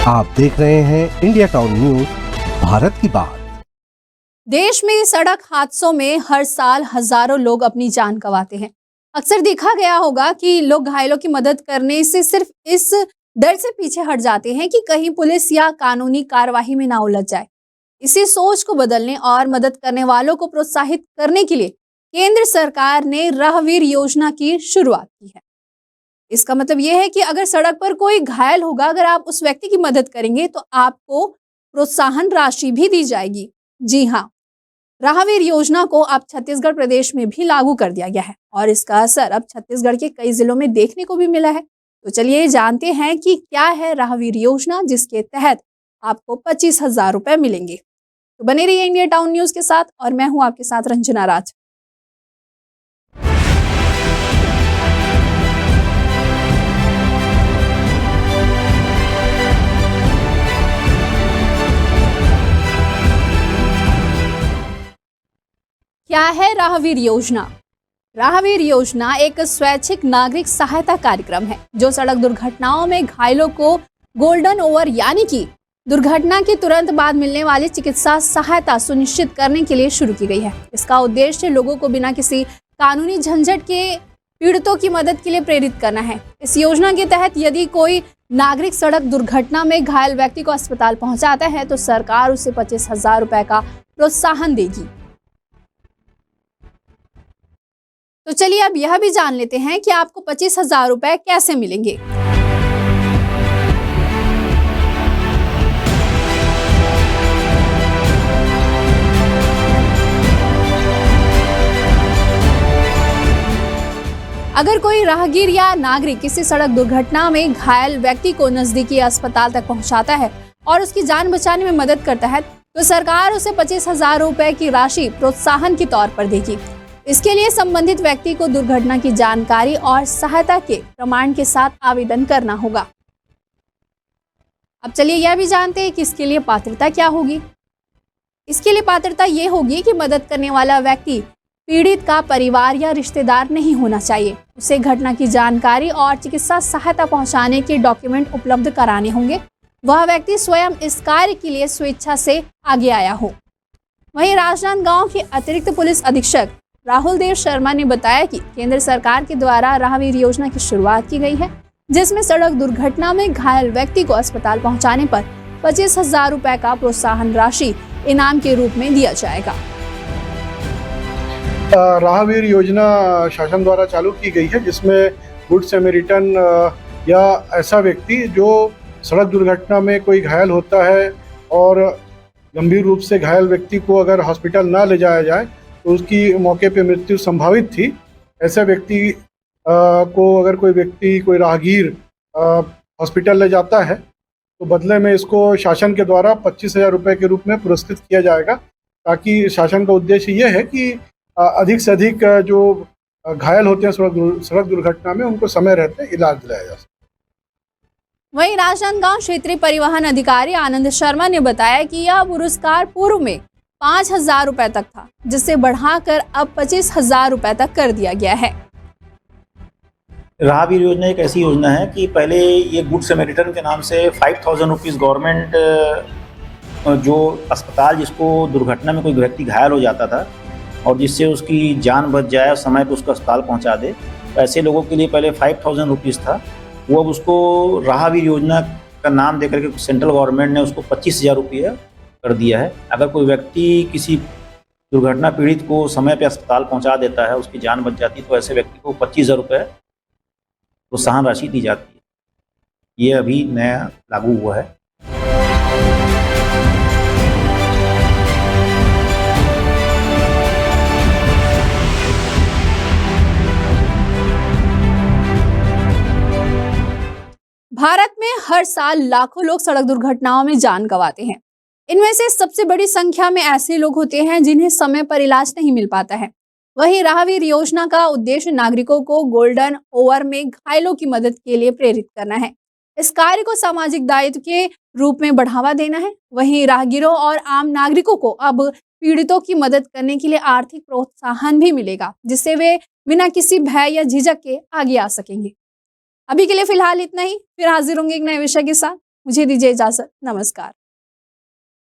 आप देख रहे हैं इंडिया टाउन न्यूज, भारत की बात। देश में सड़क हादसों में हर साल हजारों लोग अपनी जान गंवाते हैं। अक्सर देखा गया होगा कि लोग घायलों की मदद करने से सिर्फ इस डर से पीछे हट जाते हैं कि कहीं पुलिस या कानूनी कार्यवाही में ना उलझ जाए। इसी सोच को बदलने और मदद करने वालों को प्रोत्साहित करने के लिए केंद्र सरकार ने राहवीर योजना की शुरुआत की है। इसका मतलब यह है कि अगर सड़क पर कोई घायल होगा, अगर आप उस व्यक्ति की मदद करेंगे तो आपको प्रोत्साहन राशि भी दी जाएगी। जी हाँ, राहवीर योजना को अब छत्तीसगढ़ प्रदेश में भी लागू कर दिया गया है और इसका असर अब छत्तीसगढ़ के कई जिलों में देखने को भी मिला है। तो चलिए जानते हैं कि क्या है राहवीर योजना, जिसके तहत आपको 25,000 रुपए मिलेंगे। तो बने रहिए इंडिया टाउन न्यूज के साथ और मैं हूं आपके साथ रंजना राज। क्या है राहवीर योजना? राहवीर योजना एक स्वैच्छिक नागरिक सहायता कार्यक्रम है जो सड़क दुर्घटनाओं में घायलों को गोल्डन ओवर यानी कि दुर्घटना के तुरंत बाद मिलने वाली चिकित्सा सहायता सुनिश्चित करने के लिए शुरू की गई है। इसका उद्देश्य लोगों को बिना किसी कानूनी झंझट के पीड़ितों की मदद के लिए प्रेरित करना है। इस योजना के तहत यदि कोई नागरिक सड़क दुर्घटना में घायल व्यक्ति को अस्पताल पहुंचाता है तो सरकार उसे 25,000 रुपए का प्रोत्साहन देगी। तो चलिए अब यह भी जान लेते हैं कि आपको 25,000 रुपए कैसे मिलेंगे। अगर कोई राहगीर या नागरिक किसी सड़क दुर्घटना में घायल व्यक्ति को नजदीकी अस्पताल तक पहुंचाता है और उसकी जान बचाने में मदद करता है तो सरकार उसे 25,000 रुपए की राशि प्रोत्साहन के तौर पर देगी। इसके लिए संबंधित व्यक्ति को दुर्घटना की जानकारी और सहायता के प्रमाण के साथ आवेदन करना होगा। अब चलिए यह भी जानते हैं कि इसके लिए पात्रता क्या होगी। इसके लिए पात्रता ये होगी कि मदद करने वाला व्यक्ति पीड़ित का परिवार या रिश्तेदार नहीं होना चाहिए। उसे घटना की जानकारी और चिकित्सा सहायता पहुंचाने के डॉक्यूमेंट उपलब्ध कराने होंगे। वह व्यक्ति स्वयं इस कार्य के लिए स्वेच्छा से आगे आया हो। वहीं राजनांदगांव के अतिरिक्त पुलिस अधीक्षक राहुल देव शर्मा ने बताया कि केंद्र सरकार के द्वारा राहवीर योजना की शुरुआत की गई है, जिसमें सड़क दुर्घटना में घायल व्यक्ति को अस्पताल पहुंचाने पर 25,000 रुपए का प्रोत्साहन राशि इनाम के रूप में दिया जाएगा। राहवीर योजना शासन द्वारा चालू की गई है, जिसमें गुड सैमरिटन या ऐसा व्यक्ति जो सड़क दुर्घटना में कोई घायल होता है और गंभीर रूप से घायल व्यक्ति को अगर हॉस्पिटल ना ले जाया जाए तो उसकी मौके पे मृत्यु संभावित थी, ऐसे व्यक्ति को अगर कोई राहगीर हॉस्पिटल ले जाता है तो बदले में इसको शासन के द्वारा 25,000 रुपये के रूप में पुरस्कृत किया जाएगा, ताकि शासन का उद्देश्य ये है कि अधिक से अधिक जो घायल होते हैं सड़क दुर्घटना में उनको समय रहते इलाज दिलाया जा सके। वहीं राजनांदगांव क्षेत्रीय परिवहन अधिकारी आनंद शर्मा ने बताया कि यह पुरस्कार पूर्व में 5,000 रुपए तक था, जिसे बढ़ाकर अब 25,000 रुपए तक कर दिया गया है। राहवीर योजना एक ऐसी योजना है कि पहले ये गुड सैमरिटन के नाम से 5,000 रुपीज़ गवर्नमेंट जो अस्पताल जिसको दुर्घटना में कोई व्यक्ति घायल हो जाता था और जिससे उसकी जान बच जाए और समय पर उसको अस्पताल पहुंचा दे, तो ऐसे लोगों के लिए पहले 5,000 रुपीज़ था। वो अब उसको राहवीर योजना का नाम देकर के सेंट्रल गवर्नमेंट ने उसको 25,000 रुपये कर दिया है। अगर कोई व्यक्ति किसी दुर्घटना पीड़ित को समय पे अस्पताल पहुंचा देता है, उसकी जान बच जाती है, तो ऐसे व्यक्ति को 25,000 रुपये प्रोत्साहन राशि दी जाती है। ये अभी नया लागू हुआ है। भारत में हर साल लाखों लोग सड़क दुर्घटनाओं में जान गंवाते हैं। इनमें से सबसे बड़ी संख्या में ऐसे लोग होते हैं जिन्हें समय पर इलाज नहीं मिल पाता है। वहीं राहवीर योजना का उद्देश्य नागरिकों को गोल्डन ओवर में घायलों की मदद के लिए प्रेरित करना है। इस कार्य को सामाजिक दायित्व के रूप में बढ़ावा देना है। वहीं राहगीरों और आम नागरिकों को अब पीड़ितों की मदद करने के लिए आर्थिक प्रोत्साहन भी मिलेगा, जिससे वे बिना किसी भय या झिझक के आगे आ सकेंगे। अभी के लिए फिलहाल इतना ही, फिर हाजिर होंगे एक नए विषय के साथ। मुझे दीजिए इजाजत, नमस्कार।